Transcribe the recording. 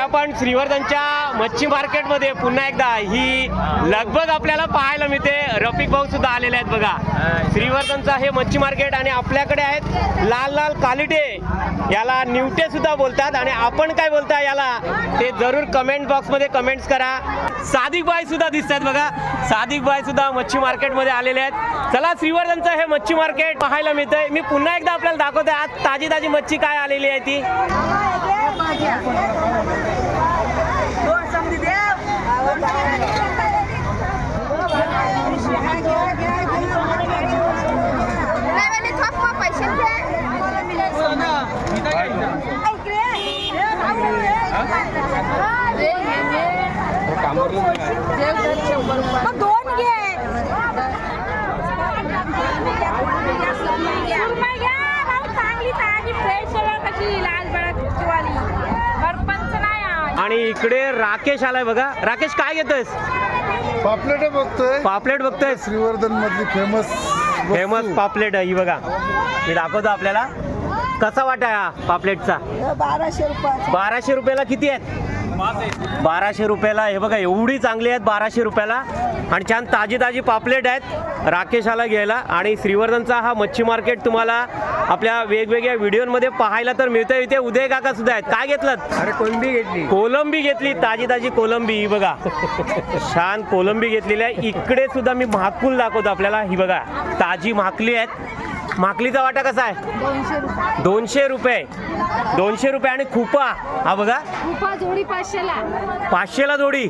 आपण श्रीवर्धनच्या मच्छी मार्केटमध्ये पुन्हा एकदा ही लगबग आपल्याला पाहायला मिळते. रफिक भाऊ सुद्धा आलेले आहेत बघा. श्रीवर्धनचा हे मच्छी मार्केट आणि आपल्याकडे आहेत लाल लाल कालिटे, याला निवटे सुद्धा बोलतात. आणि आपण काय बोलता याला ते जरूर कमेंट बॉक्समध्ये कमेंट्स करा. सादिक बाई सुद्धा दिसतात बघा. सादिक बाई सुद्धा मच्छी मार्केटमध्ये आलेले आहेत. चला श्रीवर्धनचं हे मच्छी मार्केट पाहायला मिळतंय. मी पुन्हा एकदा आपल्याला दाखवतोय आज ताजी ताजी मच्छी काय आलेली आहे ती. दोन घे. चांगली ताजी फ्रेश कशी लाल बळकवाली बरपंच नाही. आणि इकडे राकेश आलाय बघा. राकेश काय घेतोयस? पापलेट बघतोय. पापलेट बघतोय. श्रीवर्धन मधली फेमस पापलेट ही बघा. मी दाखवतो आपल्याला कसा वाटा हा पापलेटचा. 1200 रुपये. 1200 रुपयाला किती आहेत? 1200 रुपयाला हे बघा. एवढी चांगली आहेत 1200 रुपयाला. आणि छान ताजी ताजी पापलेट आहेत. राकेश आला घ्यायला. आणि श्रीवर्धनचा हा मच्छी मार्केट तुम्हाला आपल्या वेगवेगळ्या व्हिडिओमध्ये पाहायला तर मिळतंय. इथे उदय काका सुद्धा आहेत. काय घेतलं? अरे कोलंबी घेतली. कोलंबी घेतली. ताजी ताजी कोलंबी ही बघा. छान कोलंबी घेतलेली आहे. इकडे सुद्धा मी भाकूल दाखवतो आपल्याला. ही बघा ताजी भाकली आहेत. माकलीचा वाटा कसा आहे? 200 रुपये. 200 रुपये. आणि खुपा हा बघा जोडी 500 ला. 500 ला जोडी.